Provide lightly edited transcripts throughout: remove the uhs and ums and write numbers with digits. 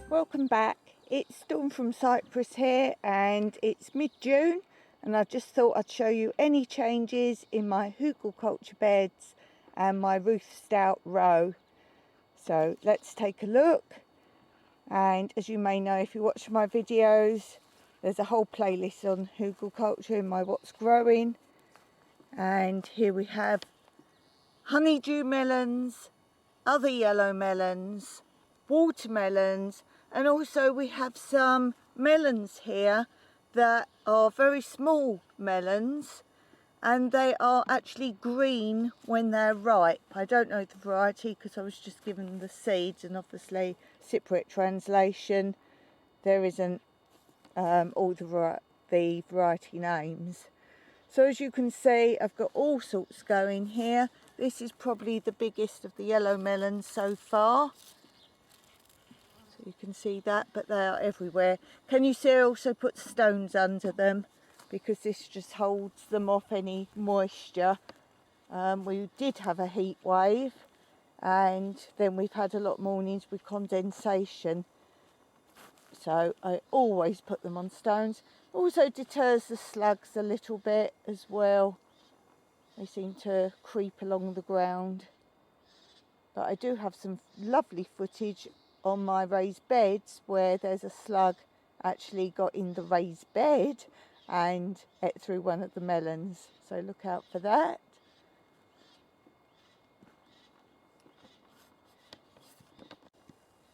Welcome back. It's Dawn from Cyprus here, and it's mid-June, and I just thought I'd show you any changes in my Hugelkultur beds and my Ruth Stout row. So let's take a look. And as you may know, if you watch my videos, there's a whole playlist on Hugelkulture in my What's Growing. And here we have honeydew melons, other yellow melons, watermelons, and also we have some melons here that are very small melons, and they are actually green when they're ripe. I don't know the variety because I was just given the seeds, and obviously Cypriot translation there isn't all the variety names. So as you can see, I've got all sorts going here. This is probably the biggest of the yellow melons so far. So you can see that, but they are everywhere. Can you see I also put stones under them because this just holds them off any moisture. We did have a heat wave, and then we've had a lot of mornings with condensation. So I always put them on stones. Also deters the slugs a little bit as well. They seem to creep along the ground. But I do have some lovely footage on my raised beds where there's a slug actually got in the raised bed and ate through one of the melons. So look out for that.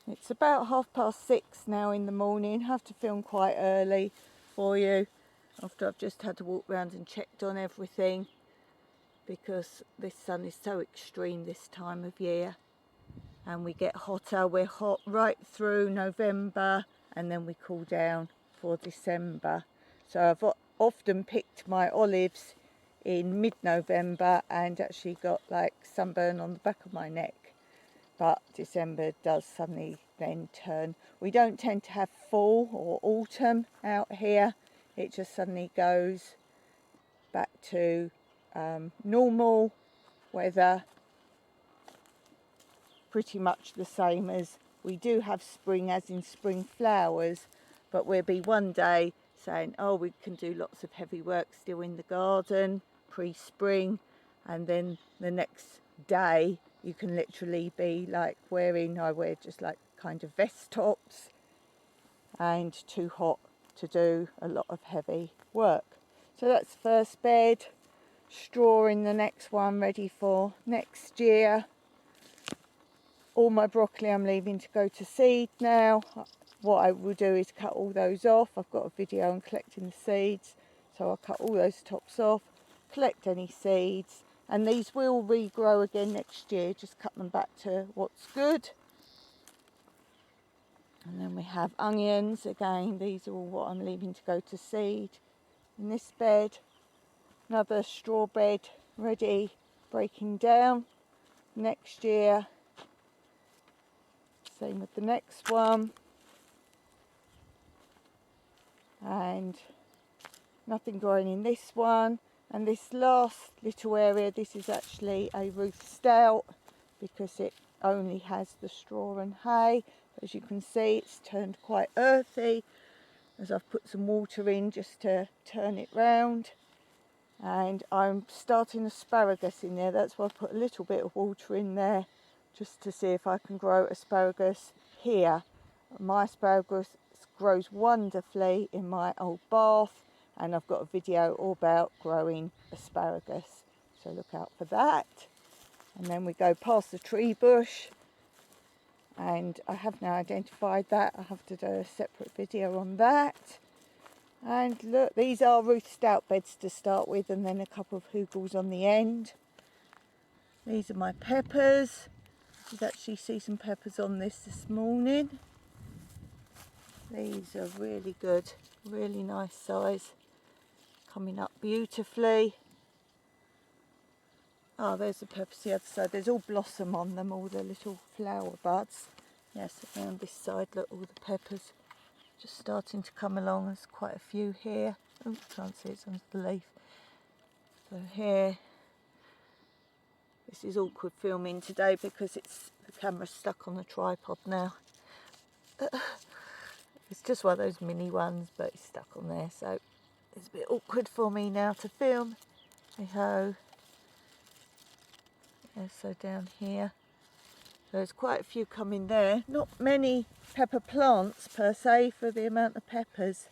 It's about 6:30 now in the morning. I have to film quite early for you after I've just had to walk around and checked on everything, because this sun is so extreme this time of year, and we get hotter. We're hot right through November, and then we cool down for December. So I've often picked my olives in mid-November and actually got like sunburn on the back of my neck. But December does suddenly then turn. We don't tend to have fall or autumn out here. It just suddenly goes back to normal weather, pretty much the same as we do have spring, as in spring flowers, but we'll be one day saying, oh, we can do lots of heavy work still in the garden pre-spring, and then the next day you can literally be like I wear just like kind of vest tops and too hot to do a lot of heavy work. So that's the first bed. Straw in the next one, ready for next year. All my broccoli I'm leaving to go to seed now. What I will do is cut all those off. I've got a video on collecting the seeds, so I'll cut all those tops off, collect any seeds, and these will regrow again next year. Just cut them back to what's good. And then we have onions. Again, these are all what I'm leaving to go to seed in this bed. Another straw bed ready, breaking down next year. Same with the next one. And nothing growing in this one. And this last little area, this is actually a Ruth Stout because it only has the straw and hay. As you can see, it's turned quite earthy as I've put some water in just to turn it round. And I'm starting asparagus in there. That's why I put a little bit of water in there, just to see if I can grow asparagus here. My asparagus grows wonderfully in my old bath, and I've got a video all about growing asparagus, so look out for that. And then we go past the tree bush, and I have now identified that. I have to do a separate video on that. And look, these are Ruth Stout beds to start with, and then a couple of Hugels on the end. These are my peppers. You can actually see some peppers on this morning. These are really good, really nice size, coming up beautifully. Oh, there's the peppers the other side. There's all blossom on them, all the little flower buds. Yes, around this side, look, all the peppers just starting to come along. There's quite a few here. Oh, can't see, it's under the leaf. So here, this is awkward filming today because the camera's stuck on the tripod now. It's just one of those mini ones, but it's stuck on there, so it's a bit awkward for me now to film. Hey-ho. Yeah, so down here, there's quite a few coming there. Not many pepper plants per se for the amount of peppers,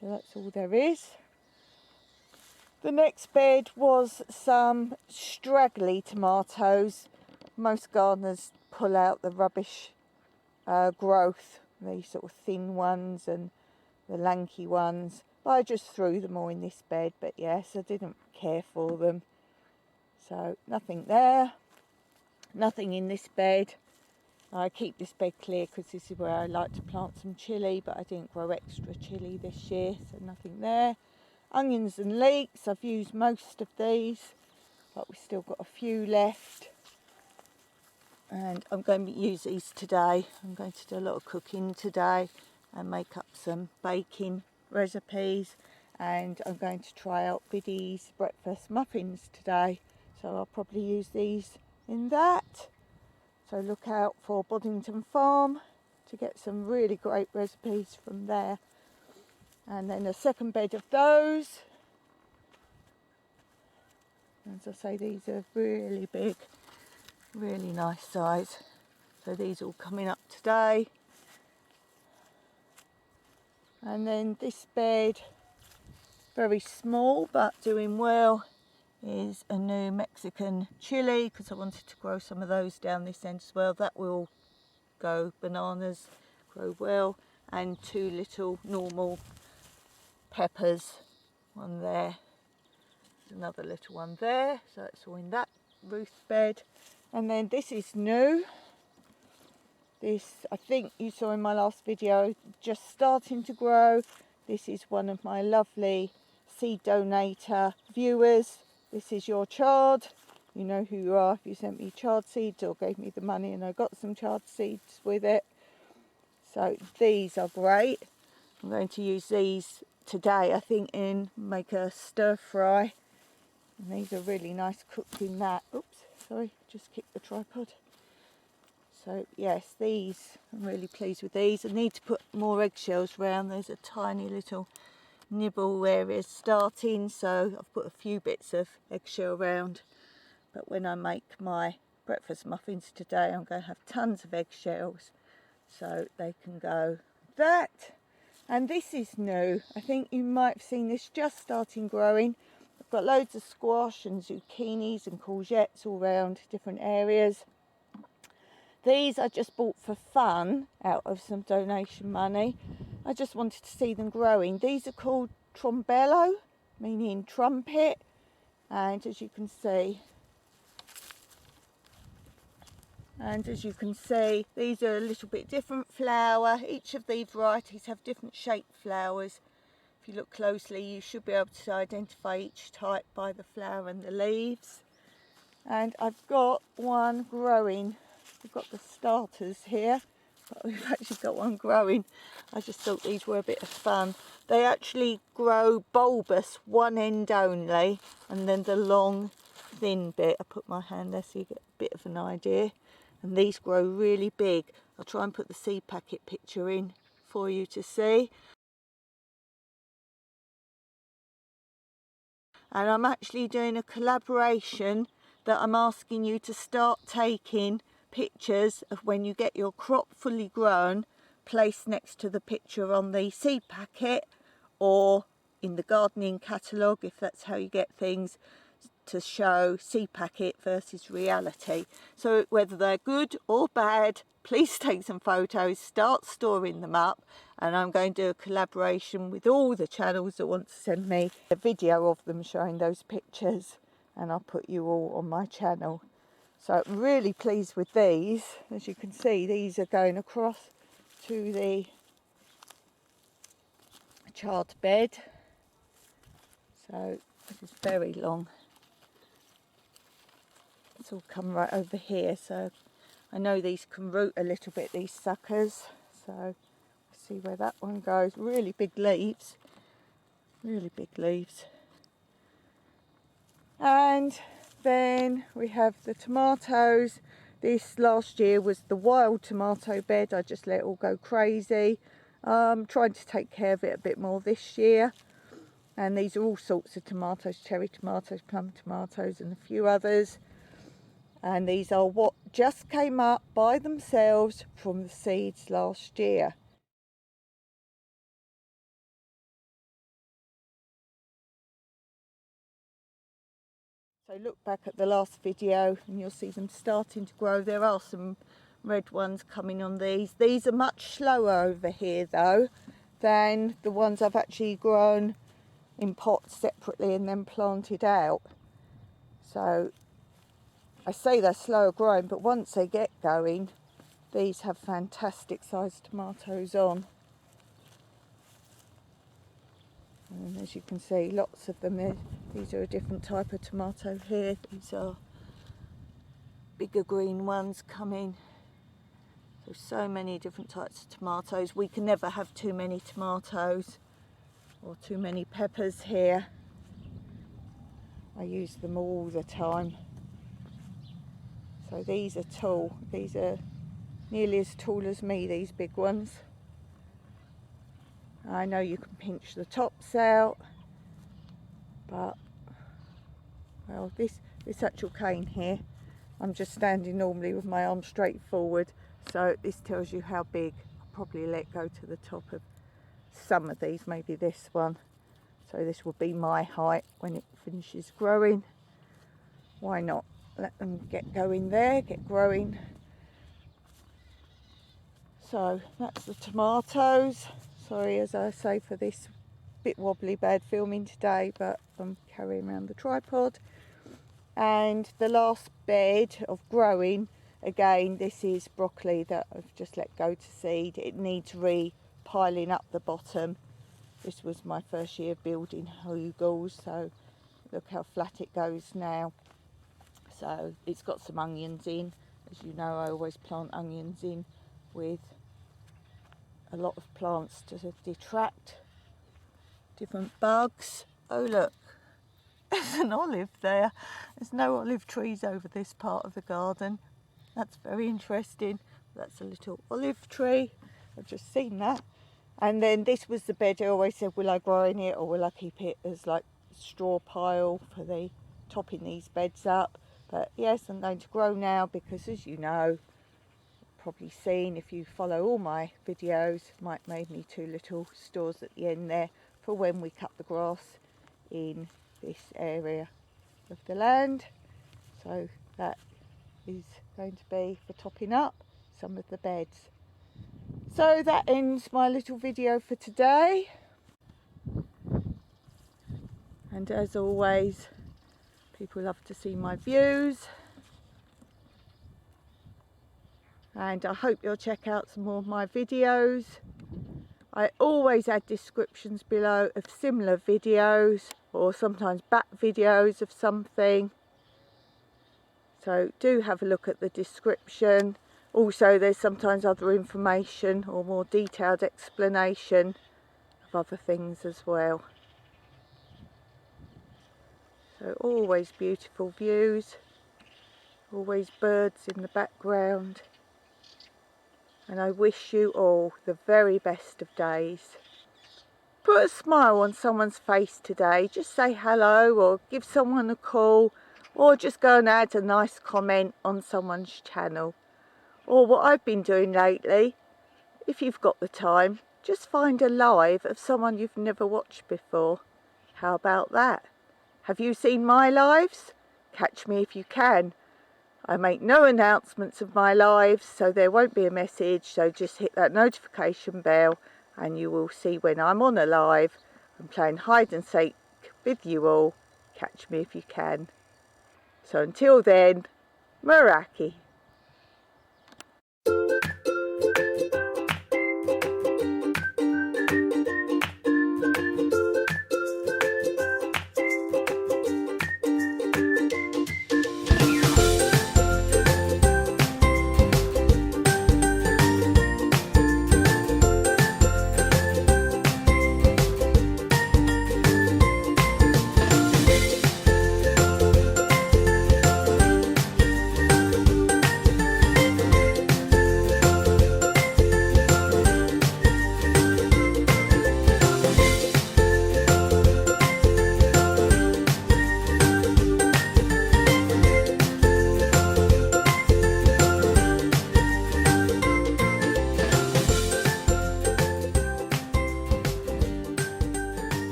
so that's all there is. The next bed was some straggly tomatoes. Most gardeners pull out the rubbish growth, these sort of thin ones and the lanky ones. But I just threw them all in this bed, but yes, I didn't care for them. So nothing there, nothing in this bed. I keep this bed clear because this is where I like to plant some chilli, but I didn't grow extra chilli this year, so nothing there. Onions and leeks, I've used most of these, but we've still got a few left. And I'm going to use these today. I'm going to do a lot of cooking today and make up some baking recipes. And I'm going to try out Biddy's breakfast muffins today. So I'll probably use these in that. So look out for Boddington Farm to get some really great recipes from there. And then a second bed of those. As I say, these are really big, really nice size. So these all coming up today. And then this bed, very small but doing well, is a new Mexican chili, because I wanted to grow some of those down this end as well. That will go bananas, grow well. And two little normal peppers, one there, another little one there, so it's all in that Ruth bed. And then this is new. This, I think you saw in my last video, just starting to grow. This is one of my lovely seed donator viewers. This is your chard. You know who you are if you sent me chard seeds or gave me the money and I got some chard seeds with it. So these are great. I'm going to use these today, I think, in make a stir fry. And these are really nice cooked in that. Oops, sorry, just kicked the tripod. So yes, these, I'm really pleased with these. I need to put more eggshells around. There's a tiny little nibble area starting, so I've put a few bits of eggshell around. But when I make my breakfast muffins today, I'm going to have tons of eggshells, so they can go that. And this is new. I think you might have seen this just starting growing. I've got loads of squash and zucchinis and courgettes all around different areas. These I just bought for fun out of some donation money. I just wanted to see them growing. These are called trombello, meaning trumpet. And as you can see, these are a little bit different flower. Each of these varieties have different shaped flowers. If you look closely, you should be able to identify each type by the flower and the leaves. And I've got one growing. We've got the starters here, but we've actually got one growing. I just thought these were a bit of fun. They actually grow bulbous, one end only, and then the long, thin bit. I put my hand there so you get a bit of an idea. And these grow really big. I'll try and put the seed packet picture in for you to see. And I'm actually doing a collaboration that I'm asking you to start taking pictures of when you get your crop fully grown, placed next to the picture on the seed packet or in the gardening catalogue, if that's how you get things, to show seed packet versus reality. So whether they're good or bad, please take some photos, start storing them up, and I'm going to do a collaboration with all the channels that want to send me a video of them showing those pictures, and I'll put you all on my channel. So I'm really pleased with these. As you can see, these are going across to the chard bed. So this is very long. It's all come right over here, so I know these can root a little bit, these suckers. So let's see where that one goes. Really big leaves, really big leaves. And then we have the tomatoes. This last year was the wild tomato bed. I just let it all go crazy. Trying to take care of it a bit more this year. And these are all sorts of tomatoes, cherry tomatoes, plum tomatoes and a few others. And these are what just came up by themselves from the seeds last year. So look back at the last video and you'll see them starting to grow. There are some red ones coming on these. These are much slower over here though than the ones I've actually grown in pots separately and then planted out. So I say they're slower growing, but once they get going, these have fantastic sized tomatoes on. And as you can see, lots of them. These are a different type of tomato here. These are bigger green ones coming. So many different types of tomatoes. We can never have too many tomatoes or too many peppers here. I use them all the time. So these are tall. These are nearly as tall as me, these big ones. I know you can pinch the tops out, but well, this actual cane here, I'm just standing normally with my arm straight forward, so this tells you how big. I'll probably let go to the top of some of these, maybe this one. So this will be my height when it finishes growing. Why not let them get going there, get growing. So that's the tomatoes. Sorry, as I say, for this bit wobbly bad filming today, but I'm carrying around the tripod. And the last bed of growing, again, this is broccoli that I've just let go to seed. It needs re-piling up the bottom. This was my first year building Hugels, so look how flat it goes now. So it's got some onions in. As you know, I always plant onions in with a lot of plants to detract different bugs. Oh look, there's an olive there. There's no olive trees over this part of the garden. That's very interesting. That's a little olive tree. I've just seen that. And then this was the bed. I always said, will I grow in it or will I keep it as like straw pile for the topping these beds up? But yes, I'm going to grow now because, as you know, probably seen if you follow all my videos, Mike made me 2 little stores at the end there for when we cut the grass in this area of the land. So that is going to be for topping up some of the beds. So that ends my little video for today. And as always, people love to see my views. And I hope you'll check out some more of my videos. I always add descriptions below of similar videos or sometimes back videos of something. So do have a look at the description. Also, there's sometimes other information or more detailed explanation of other things as well. So always beautiful views, always birds in the background. And I wish you all the very best of days. Put a smile on someone's face today. Just say hello or give someone a call or just go and add a nice comment on someone's channel. Or what I've been doing lately, if you've got the time, just find a live of someone you've never watched before. How about that? Have you seen my lives? Catch me if you can. I make no announcements of my lives, so there won't be a message, so just hit that notification bell and you will see when I'm on a live and playing hide and seek with you all. Catch me if you can. So until then, Meraki.